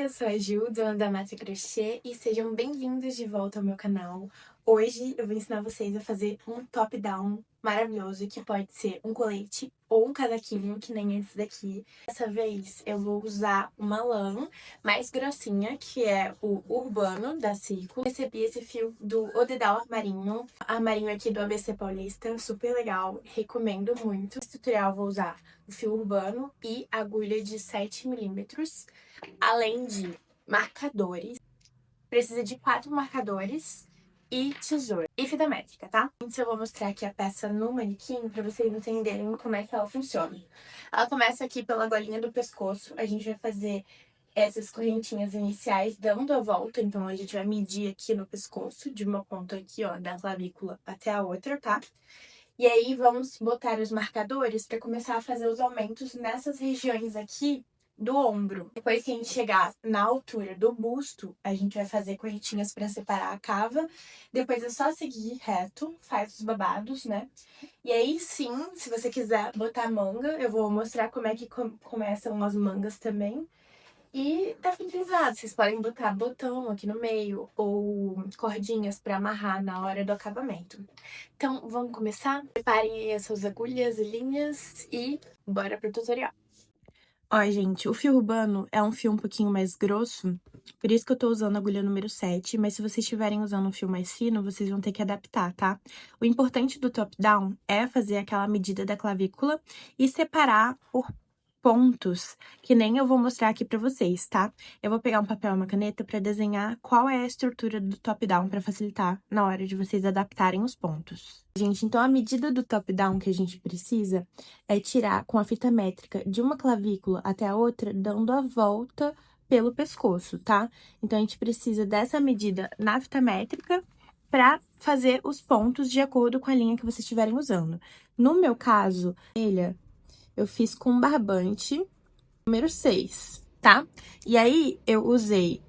eu sou a Ju, dona da Massa Crochê, e sejam bem-vindos de volta ao meu canal. Hoje eu vou ensinar vocês a fazer um top-down maravilhoso, que pode ser um colete ou um casaquinho, que nem esse daqui. Dessa vez eu vou usar uma lã mais grossinha, que é o Urbano, da Ciclo. Recebi esse fio do Odedal Armarinho, armarinho aqui do ABC Paulista, super legal, recomendo muito. Nesse tutorial eu vou usar o fio Urbano e agulha de 7 mm. Além de marcadores, precisa de 4 marcadores e tesoura. E fita métrica, tá? Então eu vou mostrar aqui a peça no manequim pra vocês entenderem como é que ela funciona. Ela começa aqui pela golinha do pescoço. A gente vai fazer essas correntinhas iniciais dando a volta. Então a gente vai medir aqui no pescoço, de uma ponta aqui, ó, da clavícula até a outra, tá? E aí vamos botar os marcadores pra começar a fazer os aumentos nessas regiões aqui do ombro. Depois que a gente chegar na altura do busto, a gente vai fazer correntinhas para separar a cava. Depois é só seguir reto, faz os babados, né? E aí sim, se você quiser botar manga, eu vou mostrar como é que começam as mangas também. E tá finalizado, vocês podem botar botão aqui no meio ou cordinhas para amarrar na hora do acabamento. Então, vamos começar? Preparem aí as suas agulhas e linhas e bora pro tutorial. Ó, gente, o fio urbano é um fio um pouquinho mais grosso, por isso que eu tô usando a agulha número 7, mas se vocês estiverem usando um fio mais fino, vocês vão ter que adaptar, tá? O importante do top-down é fazer aquela medida da clavícula e separar por pontos, que nem eu vou mostrar aqui pra vocês, tá? Eu vou pegar um papel e uma caneta pra desenhar qual é a estrutura do top-down pra facilitar na hora de vocês adaptarem os pontos. Gente, então a medida do top-down que a gente precisa é tirar com a fita métrica de uma clavícula até a outra, dando a volta pelo pescoço, tá? Então a gente precisa dessa medida na fita métrica pra fazer os pontos de acordo com a linha que vocês estiverem usando. No meu caso, eu fiz com barbante número 6, tá? E aí, eu usei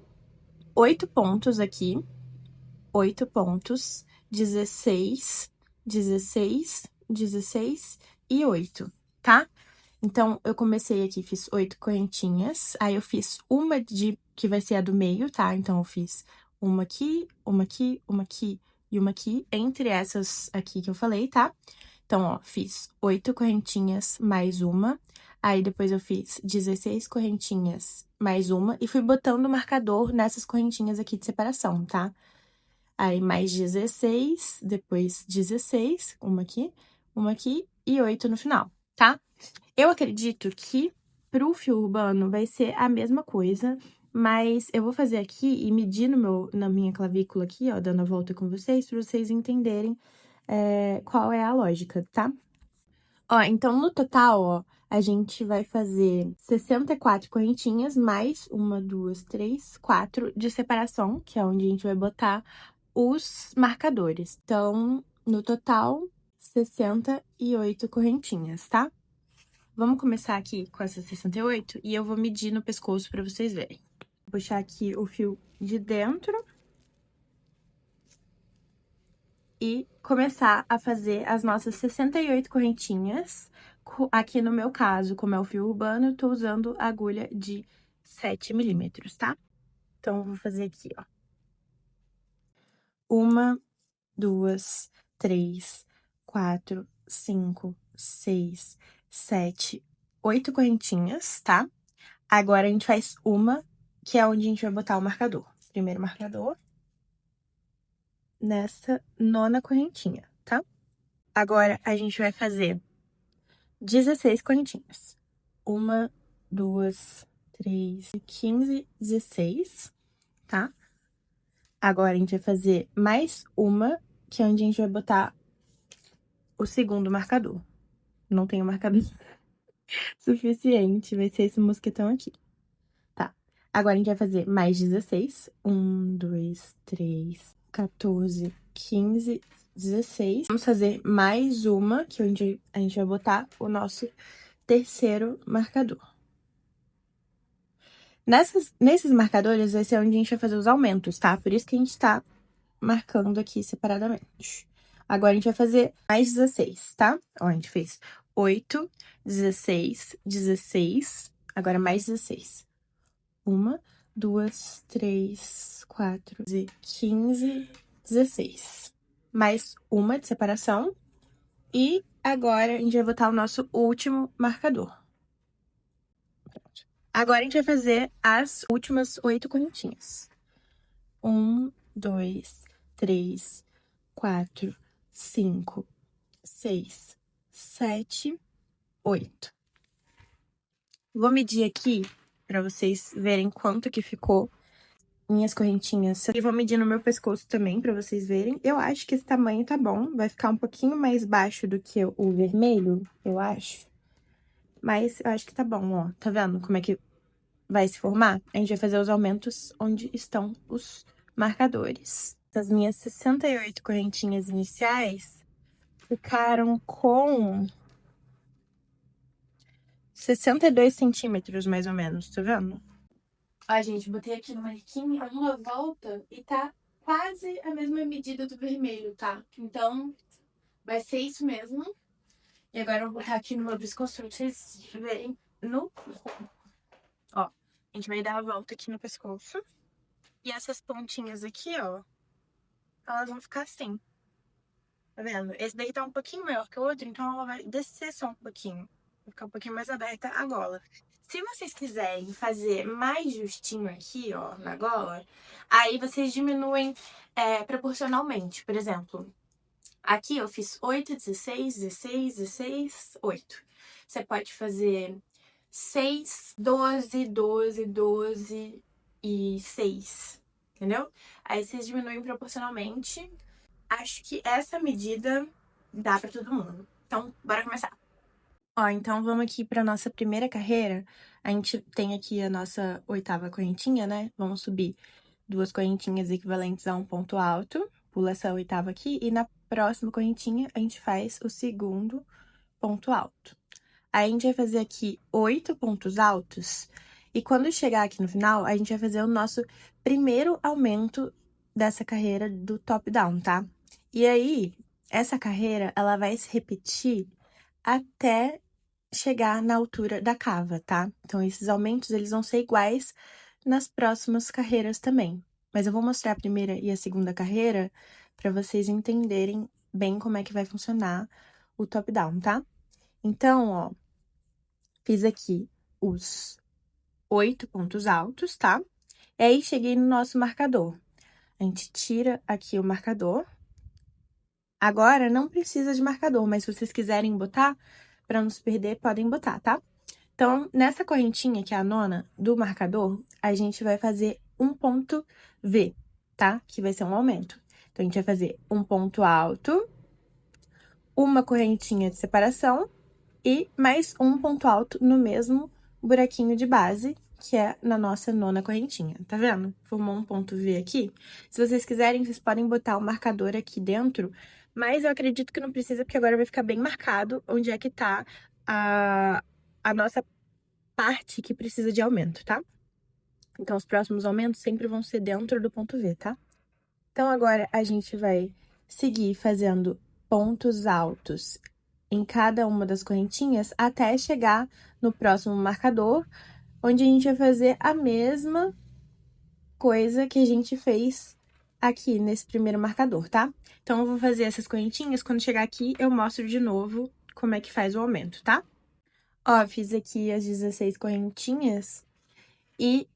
8 pontos aqui, 8 pontos, 16, 16, 16 e 8, tá? Então, eu comecei aqui, fiz 8 correntinhas, aí eu fiz uma que vai ser a do meio, tá? Então, eu fiz uma aqui, uma aqui, uma aqui e uma aqui, entre essas aqui que eu falei, tá? Então, ó, fiz 8 correntinhas mais uma, aí depois eu fiz 16 correntinhas mais uma e fui botando o marcador nessas correntinhas aqui de separação, tá? Aí mais 16, depois 16, uma aqui e 8 no final, tá? Eu acredito que pro fio urbano vai ser a mesma coisa, mas eu vou fazer aqui e medir na minha clavícula aqui, ó, dando a volta com vocês, pra vocês entenderem qual é a lógica, tá? Ó, então no total, ó, a gente vai fazer 64 correntinhas, mais uma, duas, três, 4 de separação, que é onde a gente vai botar os marcadores. Então, no total, 68 correntinhas, tá? Vamos começar aqui com essas 68 e eu vou medir no pescoço pra vocês verem. Vou puxar aqui o fio de dentro e começar a fazer as nossas 68 correntinhas. Aqui no meu caso, como é o fio urbano, eu tô usando agulha de 7 milímetros, tá? Então, eu vou fazer aqui, ó. 1, 2, 3, 4, 5, 6, 7, 8 correntinhas, tá? Agora, a gente faz uma, que é onde a gente vai botar o marcador. Primeiro marcador. Nessa 9ª correntinha, tá? Agora, a gente vai fazer 16 correntinhas. 1, 2, 3, 15, 16, tá? Agora, a gente vai fazer mais uma, que é onde a gente vai botar o segundo marcador. Não tenho marcador suficiente, vai ser esse mosquetão aqui, tá? Agora, a gente vai fazer mais 16. 1, 2, 3, 14, 15, 16. Vamos fazer mais uma, que é onde a gente vai botar o nosso terceiro marcador. Nesses marcadores, vai ser onde a gente vai fazer os aumentos, tá? Por isso que a gente tá marcando aqui separadamente. Agora, a gente vai fazer mais 16, tá? Ó, a gente fez 8, 16, 16, agora mais 16. 1, 2, 3, 4, 15, 16. Mais uma de separação. E agora a gente vai botar o nosso último marcador. Pronto. Agora a gente vai fazer as últimas 8 correntinhas. 1, 2, 3, 4, 5, 6, 7, 8. Vou medir aqui pra vocês verem quanto que ficou minhas correntinhas. E vou medir no meu pescoço também pra vocês verem. Eu acho que esse tamanho tá bom. Vai ficar um pouquinho mais baixo do que o vermelho, eu acho. Mas eu acho que tá bom, ó. Tá vendo como é que vai se formar? A gente vai fazer os aumentos onde estão os marcadores. As minhas 68 correntinhas iniciais ficaram com 62 centímetros, mais ou menos, tá vendo? Ó, gente, botei aqui no manequim uma volta e tá quase a mesma medida do vermelho, tá? Então, vai ser isso mesmo. E agora eu vou botar aqui no meu pescoço pra vocês verem no... Ó, a gente vai dar a volta aqui no pescoço. E essas pontinhas aqui, ó, elas vão ficar assim. Tá vendo? Esse daí tá um pouquinho maior que o outro, então ela vai descer só um pouquinho. Vai ficar um pouquinho mais aberta a gola. Se vocês quiserem fazer mais justinho aqui, ó, na gola, aí vocês diminuem proporcionalmente. Por exemplo, aqui eu fiz 8, 16, 16, 16, 8. Você pode fazer 6, 12, 12, 12 e 6, entendeu? Aí vocês diminuem proporcionalmente. Acho que essa medida dá pra todo mundo. Então, bora começar. Ó, então vamos aqui pra nossa primeira carreira. A gente tem aqui a nossa 8ª correntinha, né? Vamos subir 2 correntinhas equivalentes a um ponto alto. Pula essa 8ª aqui e na próxima correntinha a gente faz o segundo ponto alto. Aí a gente vai fazer aqui 8 pontos altos. E quando chegar aqui no final, a gente vai fazer o nosso primeiro aumento dessa carreira do top-down, tá? E aí, essa carreira, ela vai se repetir até chegar na altura da cava, tá? Então, esses aumentos, eles vão ser iguais nas próximas carreiras também. Mas eu vou mostrar a primeira e a segunda carreira para vocês entenderem bem como é que vai funcionar o top-down, tá? Então, ó, fiz aqui os 8 pontos altos, tá? E aí, cheguei no nosso marcador. A gente tira aqui o marcador. Agora, não precisa de marcador, mas se vocês quiserem botar, para não se perder, podem botar, tá? Então, nessa correntinha, que é a nona do marcador, a gente vai fazer um ponto V, tá? Que vai ser um aumento. Então, a gente vai fazer um ponto alto, uma correntinha de separação e mais um ponto alto no mesmo buraquinho de base, que é na nossa nona correntinha, tá vendo? Formou um ponto V aqui. Se vocês quiserem, vocês podem botar o marcador aqui dentro, mas eu acredito que não precisa, porque agora vai ficar bem marcado onde é que tá a nossa parte que precisa de aumento, tá? Então, os próximos aumentos sempre vão ser dentro do ponto V, tá? Então, agora a gente vai seguir fazendo pontos altos em cada uma das correntinhas até chegar no próximo marcador, onde a gente vai fazer a mesma coisa que a gente fez aqui nesse primeiro marcador, tá? Então, eu vou fazer essas correntinhas, quando chegar aqui, eu mostro de novo como é que faz o aumento, tá? Ó, fiz aqui as 16 correntinhas e...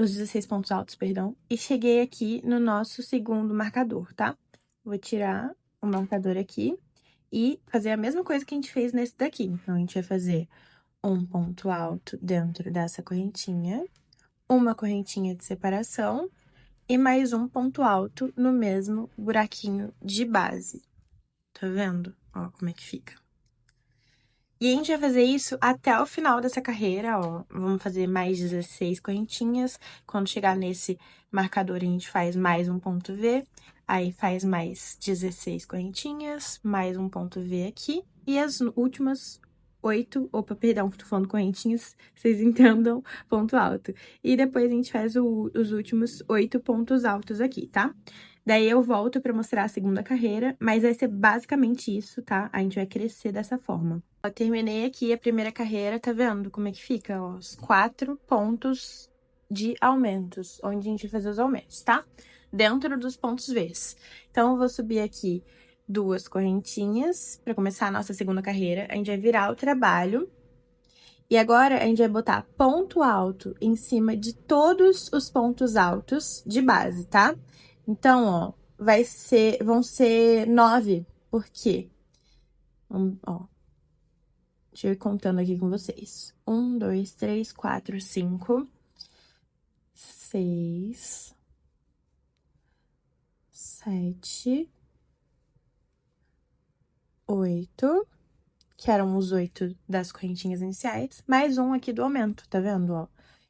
os 16 pontos altos, perdão, e cheguei aqui no nosso segundo marcador, tá? Vou tirar o marcador aqui e fazer a mesma coisa que a gente fez nesse daqui. Então, a gente vai fazer um ponto alto dentro dessa correntinha, uma correntinha de separação e mais um ponto alto no mesmo buraquinho de base. Tá vendo? Ó, como é que fica. E a gente vai fazer isso até o final dessa carreira, ó. Vamos fazer mais 16 correntinhas. Quando chegar nesse marcador, a gente faz mais um ponto V. Aí, faz mais 16 correntinhas, mais um ponto V aqui. E as últimas 8, opa, perdão, tô falando correntinhas, vocês entendam, ponto alto. E depois a gente faz os últimos 8 pontos altos aqui, tá? Daí eu volto pra mostrar a segunda carreira, mas vai ser basicamente isso, tá? A gente vai crescer dessa forma. Eu terminei aqui a primeira carreira, tá vendo como é que fica? Ó, os 4 pontos de aumentos, onde a gente vai fazer os aumentos, tá? Dentro dos pontos Vs. Então, eu vou subir aqui 2 correntinhas para começar a nossa segunda carreira. A gente vai virar o trabalho. E agora, a gente vai botar ponto alto em cima de todos os pontos altos de base, tá? Então, ó, vão ser 9, por quê? Ó, deixa eu ir contando aqui com vocês. 1, 2, 3, 4, 5, 6, 7, 8, que eram os 8 das correntinhas iniciais, mais um aqui do aumento, tá vendo, ó?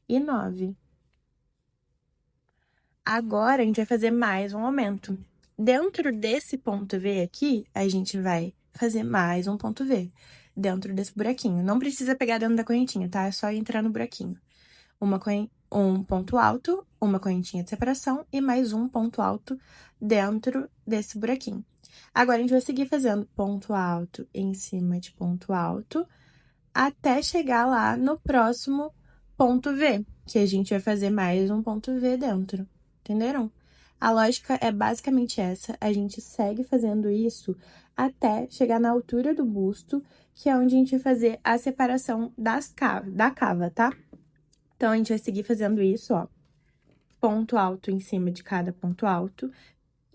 E 9. Agora, a gente vai fazer mais um aumento. Dentro desse ponto V aqui, a gente vai fazer mais um ponto V. Dentro desse buraquinho. Não precisa pegar dentro da correntinha, tá? É só entrar no buraquinho. Um ponto alto, uma correntinha de separação e mais um ponto alto dentro desse buraquinho. Agora, a gente vai seguir fazendo ponto alto em cima de ponto alto, até chegar lá no próximo ponto V, que a gente vai fazer mais um ponto V dentro, entenderam? A lógica é basicamente essa, a gente segue fazendo isso até chegar na altura do busto, que é onde a gente vai fazer a separação da cava, tá? Então, a gente vai seguir fazendo isso, ó, ponto alto em cima de cada ponto alto,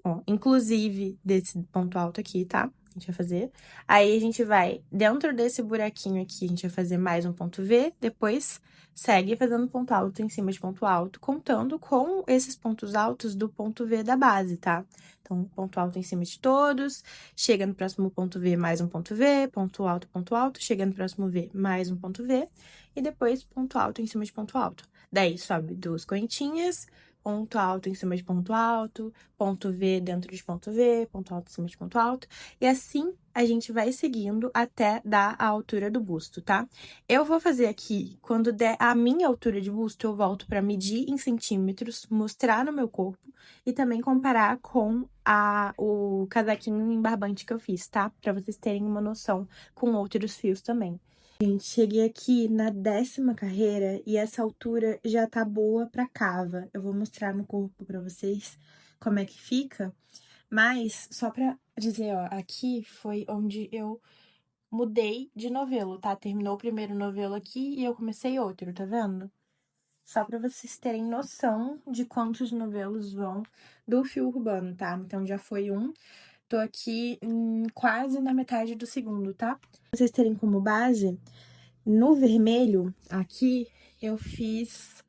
ó, inclusive desse ponto alto aqui, tá? A gente vai fazer. Aí, a gente vai, dentro desse buraquinho aqui, a gente vai fazer mais um ponto V, depois segue fazendo ponto alto em cima de ponto alto, contando com esses pontos altos do ponto V da base, tá? Então, ponto alto em cima de todos, chega no próximo ponto V, mais um ponto V, ponto alto, chega no próximo V, mais um ponto V, e depois ponto alto em cima de ponto alto. Daí, sobe 2 correntinhas, ponto alto em cima de ponto V dentro de ponto V, ponto alto em cima de ponto alto, e assim a gente vai seguindo até dar a altura do busto, tá? Eu vou fazer aqui, quando der a minha altura de busto, eu volto para medir em centímetros, mostrar no meu corpo e também comparar com o casaquinho em barbante que eu fiz, tá? Pra vocês terem uma noção com outros fios também. Gente, cheguei aqui na 10ª carreira e essa altura já tá boa pra cava. Eu vou mostrar no corpo pra vocês como é que fica. Mas, só pra dizer, ó, aqui foi onde eu mudei de novelo, tá? Terminou o primeiro novelo aqui e eu comecei outro, tá vendo? Só pra vocês terem noção de quantos novelos vão do fio urbano, tá? Então, já foi um. Tô aqui quase na metade do segundo, tá? Pra vocês terem como base, no vermelho, aqui, eu fiz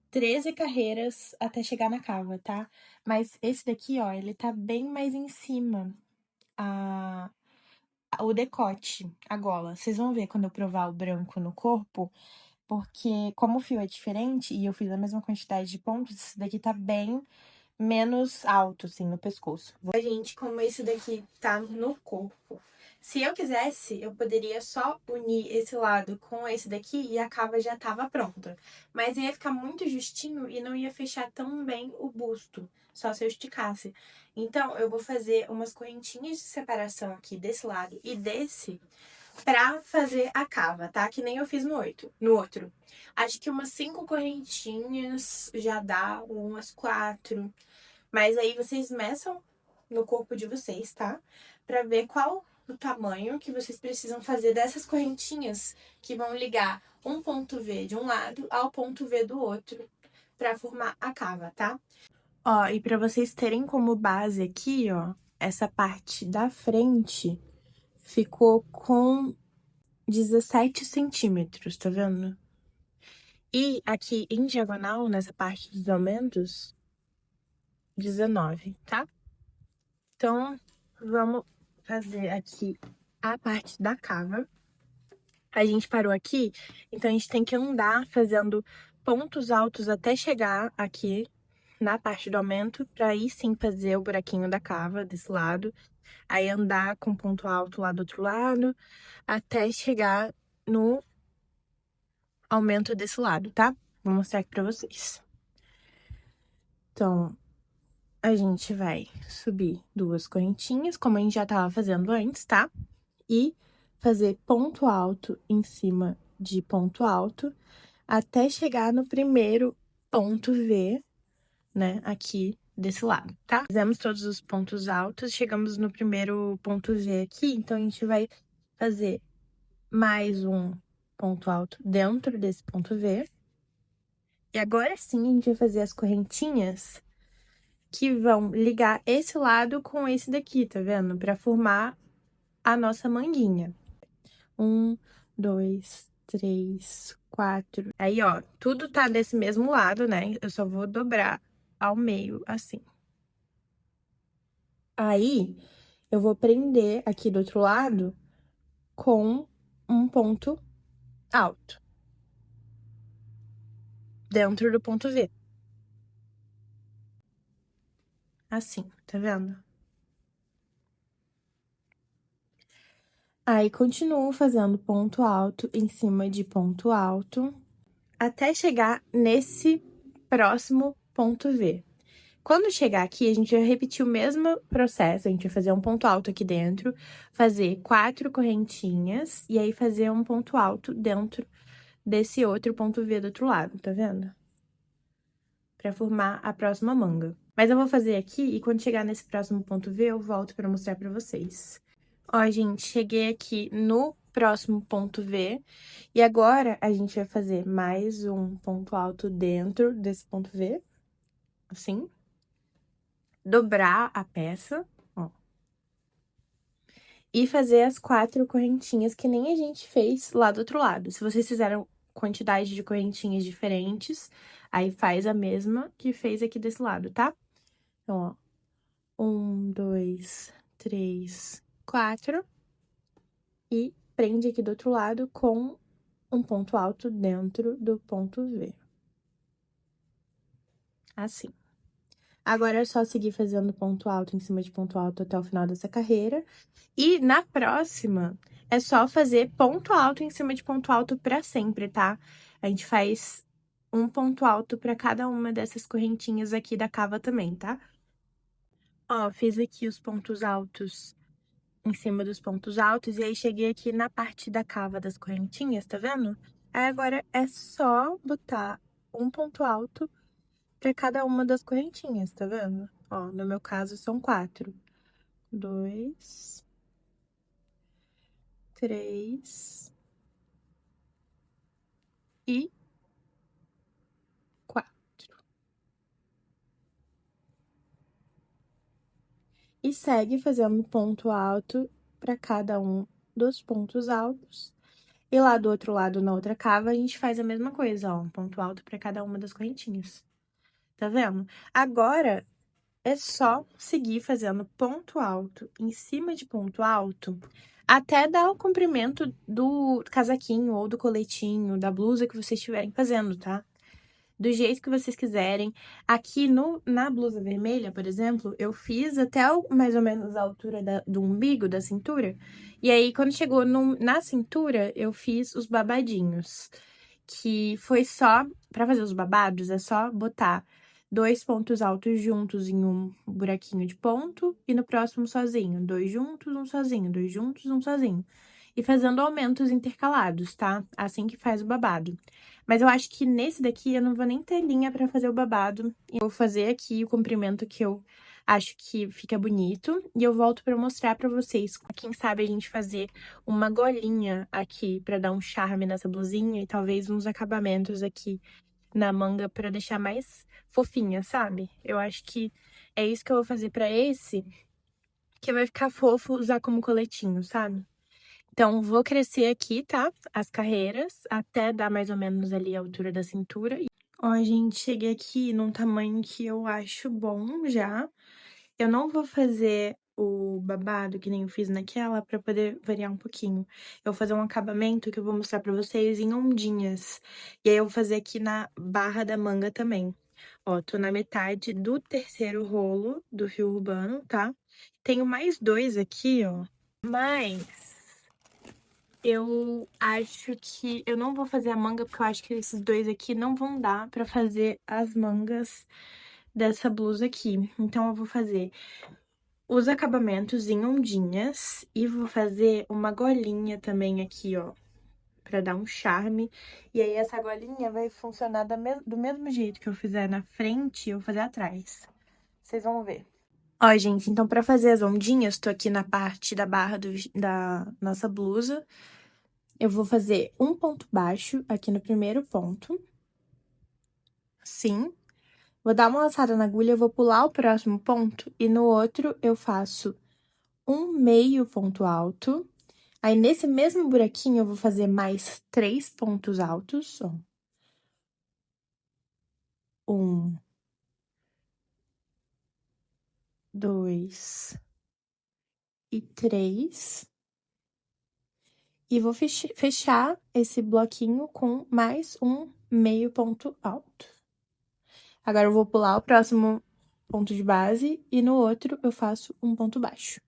13 carreiras até chegar na cava, tá? Mas esse daqui, ó, ele tá bem mais em cima, o decote, a gola. Vocês vão ver quando eu provar o branco no corpo, porque como o fio é diferente e eu fiz a mesma quantidade de pontos, esse daqui tá bem menos alto, assim, no pescoço. Gente, como esse daqui tá no corpo, se eu quisesse, eu poderia só unir esse lado com esse daqui e a cava já tava pronta. Mas ia ficar muito justinho e não ia fechar tão bem o busto, só se eu esticasse. Então, eu vou fazer umas correntinhas de separação aqui desse lado e desse pra fazer a cava, tá? Que nem eu fiz no outro. Acho que umas 5 correntinhas já dá, ou umas 4. Mas aí vocês meçam no corpo de vocês, tá? Pra ver qual o tamanho que vocês precisam fazer dessas correntinhas que vão ligar um ponto V de um lado ao ponto V do outro pra formar a cava, tá? Ó, e pra vocês terem como base aqui, ó, essa parte da frente ficou com 17 centímetros, tá vendo? E aqui em diagonal, nessa parte dos aumentos, 19, tá? Então, vamos fazer aqui a parte da cava. A gente parou aqui, então a gente tem que andar fazendo pontos altos até chegar aqui na parte do aumento, pra aí sim fazer o buraquinho da cava desse lado. Aí andar com ponto alto lá do outro lado, até chegar no aumento desse lado, tá? Vou mostrar aqui pra vocês. Então, a gente vai subir 2 correntinhas, como a gente já tava fazendo antes, tá? E fazer ponto alto em cima de ponto alto, até chegar no primeiro ponto V, né, aqui desse lado, tá? Fizemos todos os pontos altos, chegamos no primeiro ponto V aqui, então a gente vai fazer mais um ponto alto dentro desse ponto V. E agora sim, a gente vai fazer as correntinhas que vão ligar esse lado com esse daqui, tá vendo? Pra formar a nossa manguinha. 1, 2, 3, 4. Aí, ó, tudo tá desse mesmo lado, né? Eu só vou dobrar ao meio, assim. Aí, eu vou prender aqui do outro lado com um ponto alto. Dentro do ponto V. Assim, tá vendo? Aí, continuo fazendo ponto alto em cima de ponto alto, até chegar nesse próximo ponto V. Quando chegar aqui, a gente vai repetir o mesmo processo, a gente vai fazer um ponto alto aqui dentro, fazer 4 correntinhas, e aí fazer um ponto alto dentro desse outro ponto V do outro lado, tá vendo? Pra formar a próxima manga. Mas eu vou fazer aqui, e quando chegar nesse próximo ponto V, eu volto pra mostrar pra vocês. Ó, gente, cheguei aqui no próximo ponto V, e agora a gente vai fazer mais um ponto alto dentro desse ponto V, assim. Dobrar a peça, ó. E fazer as 4 correntinhas que nem a gente fez lá do outro lado. Se vocês fizeram quantidade de correntinhas diferentes, aí faz a mesma que fez aqui desse lado, tá? Então, ó, 1, 2, 3, 4. E prende aqui do outro lado com um ponto alto dentro do ponto V. Assim. Agora é só seguir fazendo ponto alto em cima de ponto alto até o final dessa carreira. E na próxima, é só fazer ponto alto em cima de ponto alto pra sempre, tá? A gente faz um ponto alto pra cada uma dessas correntinhas aqui da cava também, tá? Ó, fiz aqui os pontos altos em cima dos pontos altos, e aí cheguei aqui na parte da cava das correntinhas, tá vendo? Aí agora é só botar um ponto alto pra cada uma das correntinhas, tá vendo? Ó, no meu caso são 4. 2, 3 e 4. E segue fazendo ponto alto pra cada um dos pontos altos. E lá do outro lado, na outra cava, a gente faz a mesma coisa, ó, um ponto alto pra cada uma das correntinhas. Tá vendo? Agora, é só seguir fazendo ponto alto em cima de ponto alto até dar o comprimento do casaquinho ou do coletinho, da blusa que vocês estiverem fazendo, tá? Do jeito que vocês quiserem. Aqui na blusa vermelha, por exemplo, eu fiz até mais ou menos a altura do umbigo, da cintura. E aí, quando chegou na cintura, eu fiz os babadinhos. Que foi só, pra fazer os babados, é só botar 2 pontos altos juntos em um buraquinho de ponto e no próximo sozinho. 2 juntos, um sozinho, 2 juntos, um sozinho. E fazendo aumentos intercalados, tá? Assim que faz o babado. Mas eu acho que nesse daqui eu não vou nem ter linha pra fazer o babado. Eu vou fazer aqui o comprimento que eu acho que fica bonito. E eu volto pra mostrar pra vocês. Quem sabe a gente fazer uma golinha aqui pra dar um charme nessa blusinha. E talvez uns acabamentos aqui na manga pra deixar mais fofinha, sabe? Eu acho que é isso que eu vou fazer pra esse. Que vai ficar fofo usar como coletinho, sabe? Então, vou crescer aqui, tá? As carreiras, até dar mais ou menos ali a altura da cintura. Ó, gente, cheguei aqui num tamanho que eu acho bom já. Eu não vou fazer o babado que nem eu fiz naquela pra poder variar um pouquinho. Eu vou fazer um acabamento que eu vou mostrar pra vocês em ondinhas. E aí, eu vou fazer aqui na barra da manga também. Ó, tô na metade do terceiro rolo do fio urbano, tá? Tenho mais 2 aqui, ó. Mas eu acho que eu não vou fazer a manga, porque eu acho que esses 2 aqui não vão dar pra fazer as mangas dessa blusa aqui. Então, eu vou fazer os acabamentos em ondinhas e vou fazer uma golinha também aqui, ó, pra dar um charme. E aí, essa golinha vai funcionar do mesmo jeito que eu fizer na frente, eu vou fazer atrás. Vocês vão ver. Ó, gente, então pra fazer as ondinhas, tô aqui na parte da barra da nossa blusa. Eu vou fazer um ponto baixo aqui no primeiro ponto. Assim. Vou dar uma laçada na agulha, vou pular o próximo ponto e no outro eu faço um meio ponto alto. Aí, nesse mesmo buraquinho, eu vou fazer mais 3 pontos altos, ó. 1, 2 e 3. E vou fechar esse bloquinho com mais um meio ponto alto. Agora, eu vou pular o próximo ponto de base e no outro eu faço um ponto baixo.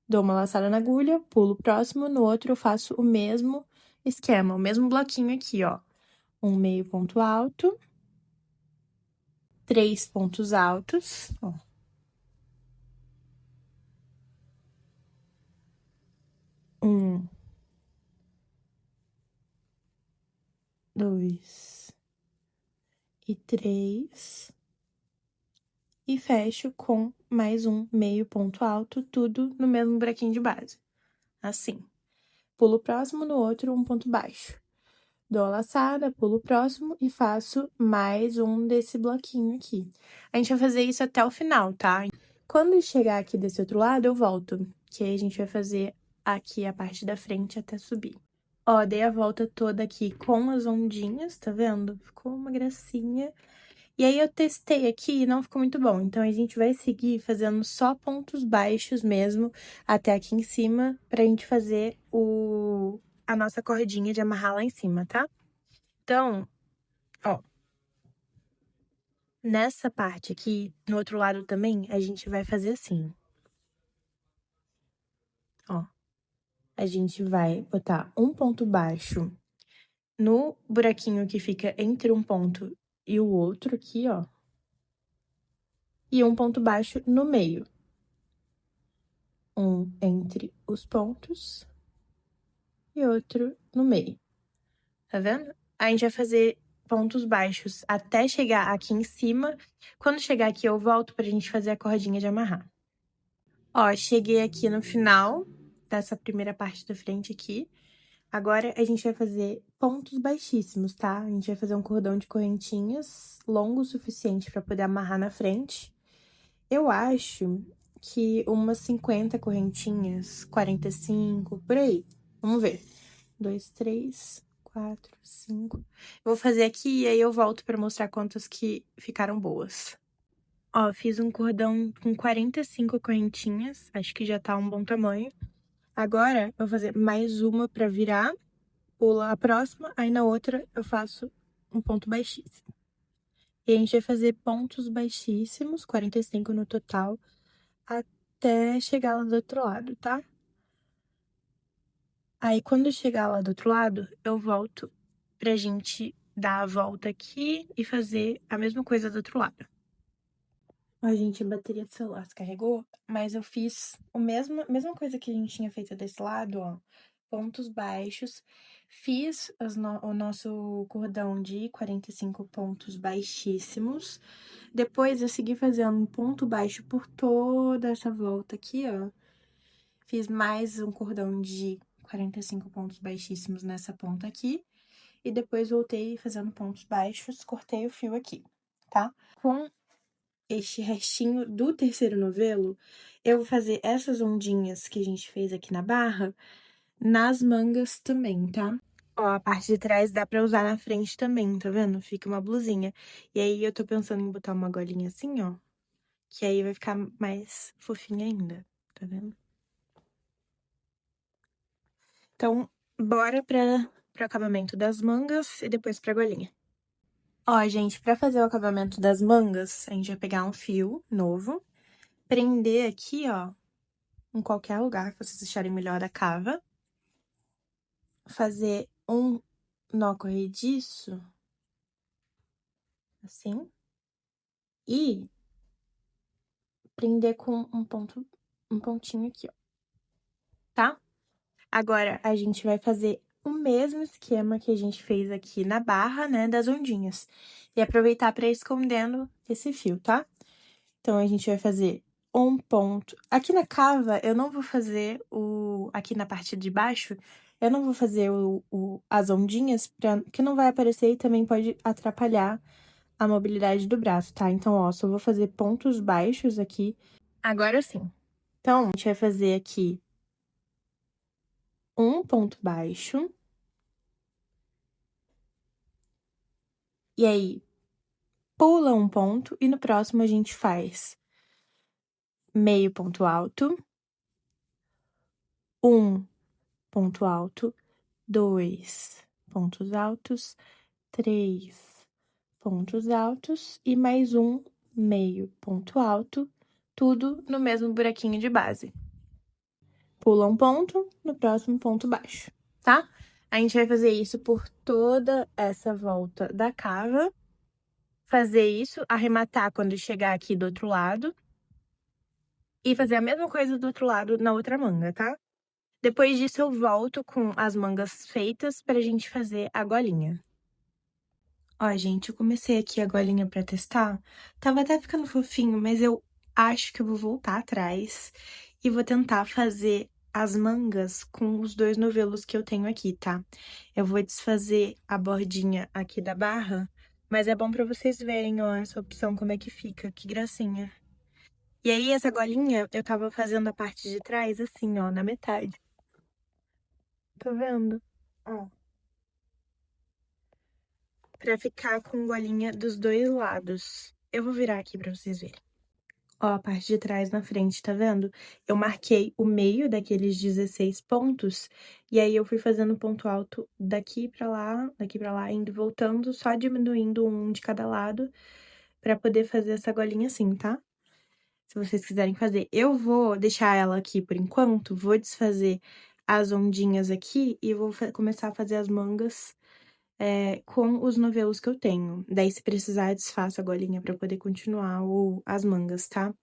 Dou uma laçada na agulha, pulo o próximo, no outro eu faço o mesmo esquema, o mesmo bloquinho aqui, ó. Um meio ponto alto, 3 pontos altos, ó. 1, 2 e 3. E fecho com mais um meio ponto alto, tudo no mesmo buraquinho de base. Assim. Pulo o próximo, no outro, um ponto baixo. Dou a laçada, pulo o próximo e faço mais um desse bloquinho aqui. A gente vai fazer isso até o final, tá? Quando chegar aqui desse outro lado, eu volto. Que aí a gente vai fazer aqui a parte da frente até subir. Ó, dei a volta toda aqui com as ondinhas, tá vendo? Ficou uma gracinha. E aí, eu testei aqui e não ficou muito bom. Então, a gente vai seguir fazendo só pontos baixos mesmo, até aqui em cima, pra gente fazer a nossa cordinha de amarrar lá em cima, tá? Então, ó, nessa parte aqui, no outro lado também, a gente vai fazer assim. Ó, a gente vai botar um ponto baixo no buraquinho que fica entre um ponto e o outro aqui, ó. E um ponto baixo no meio. Um entre os pontos e outro no meio. Tá vendo? A gente vai fazer pontos baixos até chegar aqui em cima. Quando chegar aqui, eu volto pra gente fazer a cordinha de amarrar. Ó, cheguei aqui no final dessa primeira parte da frente aqui. Agora, a gente vai fazer pontos baixíssimos, tá? A gente vai fazer um cordão de correntinhas longo o suficiente pra poder amarrar na frente. Eu acho que umas 50 correntinhas, 45, por aí. Vamos ver. 2, 3, 4, 5. Vou fazer aqui e aí eu volto pra mostrar quantas que ficaram boas. Ó, fiz um cordão com 45 correntinhas, acho que já tá um bom tamanho. Agora, eu vou fazer mais uma pra virar, pula a próxima, aí na outra eu faço um ponto baixíssimo. E a gente vai fazer pontos baixíssimos, 45 no total, até chegar lá do outro lado, tá? Aí, quando chegar lá do outro lado, eu volto pra gente dar a volta aqui e fazer a mesma coisa do outro lado. Ó, gente, a bateria do celular descarregou, mas eu fiz a mesma coisa que a gente tinha feito desse lado, ó. Pontos baixos. Fiz o nosso cordão de 45 pontos baixíssimos. Depois, eu segui fazendo um ponto baixo por toda essa volta aqui, ó. Fiz mais um cordão de 45 pontos baixíssimos nessa ponta aqui. E depois voltei fazendo pontos baixos, cortei o fio aqui, tá? Com este restinho do terceiro novelo, eu vou fazer essas ondinhas que a gente fez aqui na barra nas mangas também, tá? Ó, a parte de trás dá pra usar na frente também, tá vendo? Fica uma blusinha. E aí, eu tô pensando em botar uma golinha assim, ó, que aí vai ficar mais fofinha ainda, tá vendo? Então, bora pro acabamento das mangas e depois pra golinha. Ó, gente, pra fazer o acabamento das mangas, a gente vai pegar um fio novo, prender aqui, ó, em qualquer lugar que vocês acharem melhor da cava, fazer um nó corrediço, assim, e prender com um pontinho aqui, ó, tá? Agora, a gente vai fazer o mesmo esquema que a gente fez aqui na barra, né, das ondinhas. E aproveitar para ir escondendo esse fio, tá? Então, a gente vai fazer um ponto. Aqui na cava, eu não vou fazer aqui na parte de baixo, eu não vou fazer as ondinhas, que não vai aparecer e também pode atrapalhar a mobilidade do braço, tá? Então, ó, só vou fazer pontos baixos aqui. Agora sim. Então, a gente vai fazer aqui um ponto baixo. E aí, pula um ponto e no próximo a gente faz meio ponto alto, um ponto alto, 2 pontos altos, 3 pontos altos e mais um meio ponto alto, tudo no mesmo buraquinho de base. Pula um ponto, no próximo ponto baixo, tá? A gente vai fazer isso por toda essa volta da cava, fazer isso, arrematar quando chegar aqui do outro lado e fazer a mesma coisa do outro lado na outra manga, tá? Depois disso, eu volto com as mangas feitas pra gente fazer a golinha. Ó, gente, eu comecei aqui a golinha pra testar. Tava até ficando fofinho, mas eu acho que eu vou voltar atrás e vou tentar fazer as mangas com os 2 novelos que eu tenho aqui, tá? Eu vou desfazer a bordinha aqui da barra, mas é bom pra vocês verem, ó, essa opção como é que fica, que gracinha. E aí, essa golinha, eu tava fazendo a parte de trás assim, ó, na metade. Tá vendo? Ó. Pra ficar com golinha dos 2 lados. Eu vou virar aqui pra vocês verem. Ó, a parte de trás na frente, tá vendo? Eu marquei o meio daqueles 16 pontos, e aí eu fui fazendo ponto alto daqui pra lá, indo e voltando, só diminuindo um de cada lado, pra poder fazer essa golinha assim, tá? Se vocês quiserem fazer. Eu vou deixar ela aqui por enquanto, vou desfazer as ondinhas aqui e vou começar a fazer as mangas com os novelos que eu tenho. Daí, se precisar, eu desfaço a golinha pra poder continuar as mangas, tá?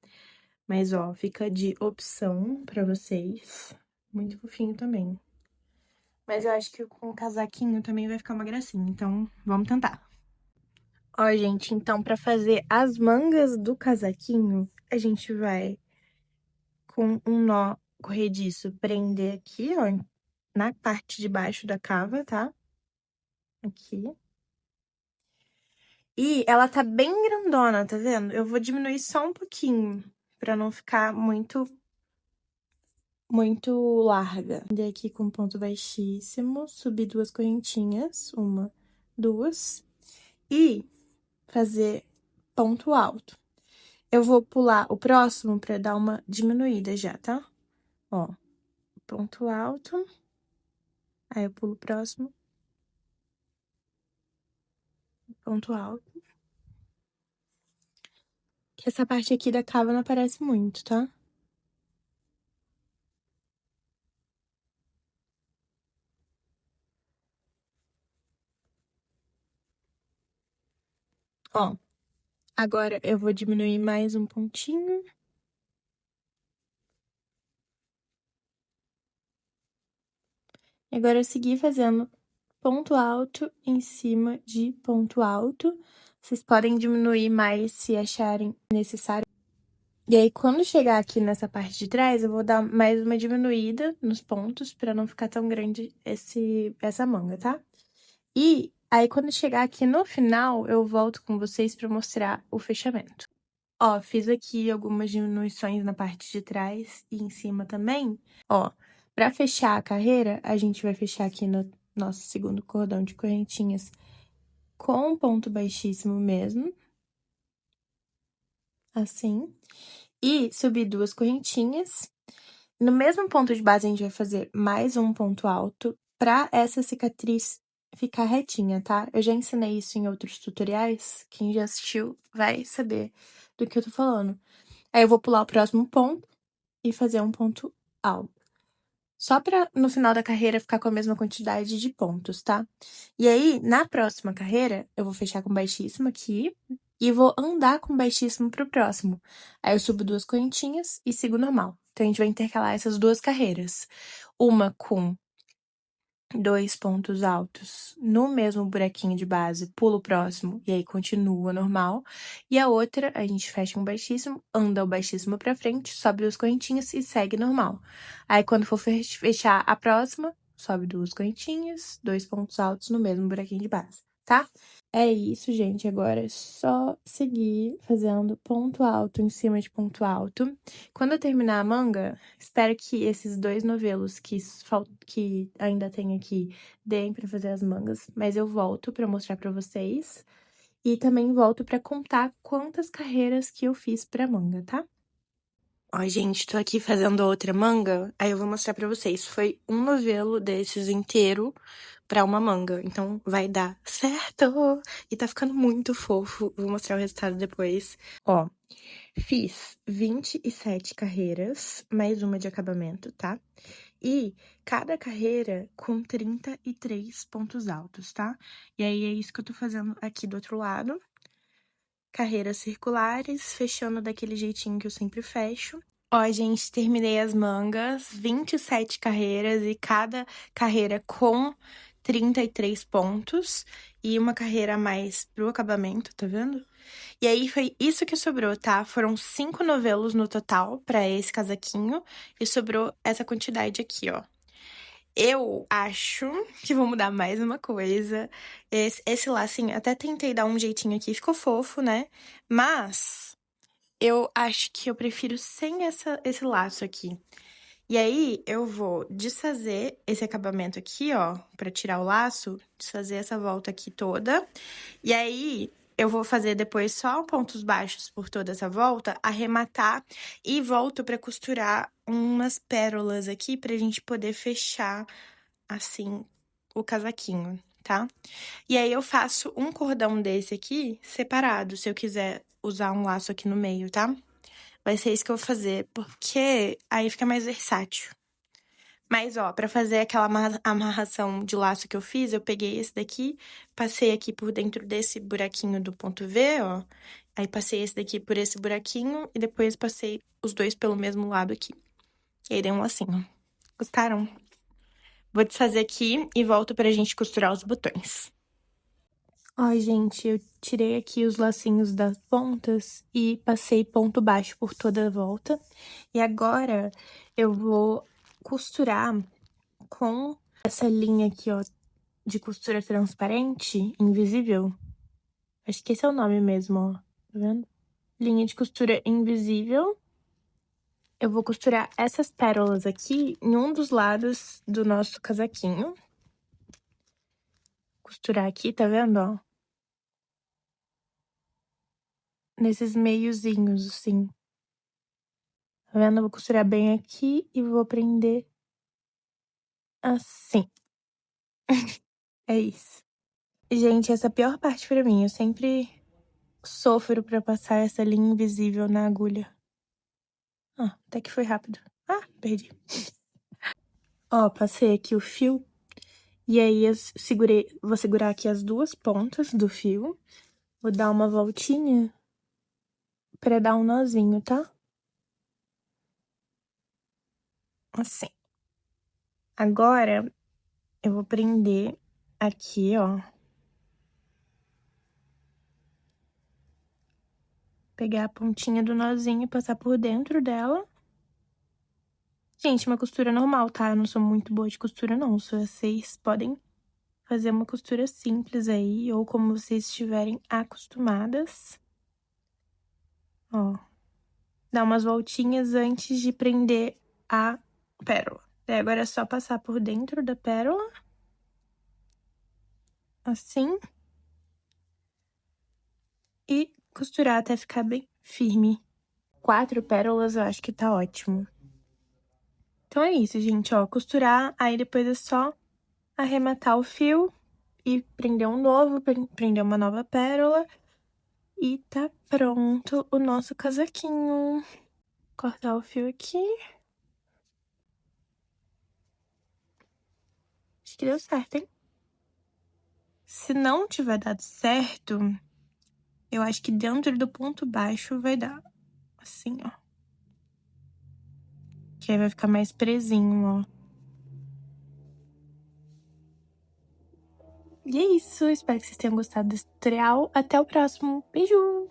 Mas, ó, fica de opção pra vocês. Muito fofinho também. Mas eu acho que com o casaquinho também vai ficar uma gracinha, então vamos tentar. Ó, gente, então pra fazer as mangas do casaquinho, a gente vai com um nó corrediço prender aqui, ó, na parte de baixo da cava, tá? Aqui. E ela tá bem grandona, tá vendo? Eu vou diminuir só um pouquinho, pra não ficar muito larga. Prender aqui com ponto baixíssimo, subir 2 correntinhas, 1, 2, e fazer ponto alto. Eu vou pular o próximo pra dar uma diminuída já, tá? Ó, ponto alto, aí eu pulo o próximo, ponto alto. Que essa parte aqui da cava não aparece muito, tá? Ó, agora eu vou diminuir mais um pontinho. Agora eu segui fazendo ponto alto em cima de ponto alto. Vocês podem diminuir mais se acharem necessário. E aí, quando chegar aqui nessa parte de trás, eu vou dar mais uma diminuída nos pontos, pra não ficar tão grande essa manga, tá? E aí, quando chegar aqui no final, eu volto com vocês pra mostrar o fechamento. Ó, fiz aqui algumas diminuições na parte de trás e em cima também. Ó, pra fechar a carreira, a gente vai fechar aqui no nosso segundo cordão de correntinhas com um ponto baixíssimo mesmo. Assim. E subir 2 correntinhas. No mesmo ponto de base, a gente vai fazer mais um ponto alto pra essa cicatriz ficar retinha, tá? Eu já ensinei isso em outros tutoriais. Quem já assistiu vai saber do que eu tô falando. Aí, eu vou pular o próximo ponto e fazer um ponto alto. Só pra no final da carreira ficar com a mesma quantidade de pontos, tá? E aí, na próxima carreira, eu vou fechar com baixíssimo aqui e vou andar com baixíssimo pro próximo. Aí eu subo 2 correntinhas e sigo normal. Então, a gente vai intercalar essas 2 carreiras. Uma com 2 pontos altos no mesmo buraquinho de base, pulo o próximo e aí continua normal. E a outra, a gente fecha um baixíssimo, anda o baixíssimo pra frente, sobe 2 correntinhas e segue normal. Aí quando for fechar a próxima, sobe 2 correntinhas, 2 pontos altos no mesmo buraquinho de base, tá? É isso, gente. Agora é só seguir fazendo ponto alto em cima de ponto alto. Quando eu terminar a manga, espero que esses 2 novelos que ainda tem aqui deem pra fazer as mangas, mas eu volto pra mostrar pra vocês. E também volto pra contar quantas carreiras que eu fiz pra manga, tá? Ó, gente, tô aqui fazendo outra manga, aí eu vou mostrar pra vocês. Foi um novelo desses inteiro pra uma manga, então vai dar certo! E tá ficando muito fofo, vou mostrar o resultado depois. Ó, fiz 27 carreiras, mais uma de acabamento, tá? E cada carreira com 33 pontos altos, tá? E aí é isso que eu tô fazendo aqui do outro lado. Carreiras circulares, fechando daquele jeitinho que eu sempre fecho. Ó, gente, terminei as mangas, 27 carreiras e cada carreira com 33 pontos e uma carreira a mais pro acabamento, tá vendo? E aí foi isso que sobrou, tá? Foram 5 novelos no total pra esse casaquinho e sobrou essa quantidade aqui, ó. Eu acho que vou mudar mais uma coisa. Esse lacinho, até tentei dar um jeitinho aqui, ficou fofo, né? Mas eu acho que eu prefiro sem esse laço aqui. E aí, eu vou desfazer esse acabamento aqui, ó, pra tirar o laço, desfazer essa volta aqui toda. E aí, eu vou fazer depois só pontos baixos por toda essa volta, arrematar e volto pra costurar umas pérolas aqui pra gente poder fechar, assim, o casaquinho, tá? E aí, eu faço um cordão desse aqui separado, se eu quiser usar um laço aqui no meio, tá? Vai ser isso que eu vou fazer, porque aí fica mais versátil. Mas, ó, pra fazer aquela amarração de laço que eu fiz, eu peguei esse daqui, passei aqui por dentro desse buraquinho do ponto V, ó. Aí, passei esse daqui por esse buraquinho e depois passei os dois pelo mesmo lado aqui. E aí, dei um lacinho. Gostaram? Vou desfazer aqui e volto pra gente costurar os botões. Ó, gente, eu tirei aqui os lacinhos das pontas e passei ponto baixo por toda a volta. E agora, eu vou costurar com essa linha aqui, ó, de costura transparente, invisível. Acho que esse é o nome mesmo, ó. Tá vendo? Linha de costura invisível. Eu vou costurar essas pérolas aqui em um dos lados do nosso casaquinho. Costurar aqui, tá vendo, ó? Nesses meiozinhos, assim. Tá vendo? Eu vou costurar bem aqui e vou prender assim. É isso. Gente, essa é a pior parte pra mim. Eu sempre sofro pra passar essa linha invisível na agulha. Ah, até que foi rápido. Ah, perdi. Ó, passei aqui o fio. E aí, vou segurar aqui as 2 pontas do fio. Vou dar uma voltinha pra dar um nozinho, tá? Assim. Agora, eu vou prender aqui, ó. Pegar a pontinha do nozinho e passar por dentro dela. Gente, uma costura normal, tá? Eu não sou muito boa de costura, não. Se vocês podem fazer uma costura simples aí, ou como vocês estiverem acostumadas. Ó. Dar umas voltinhas antes de prender a pérola. Daí agora é só passar por dentro da pérola. Assim. E costurar até ficar bem firme. 4 pérolas eu acho que tá ótimo. Então é isso, gente, ó. Costurar, aí depois é só arrematar o fio e prender um novo, prender uma nova pérola. E tá pronto o nosso casaquinho. Cortar o fio aqui. Acho que deu certo, hein? Se não tiver dado certo, eu acho que dentro do ponto baixo vai dar assim, ó. Que aí vai ficar mais presinho, ó. E é isso, espero que vocês tenham gostado desse tutorial. Até o próximo. Beijo!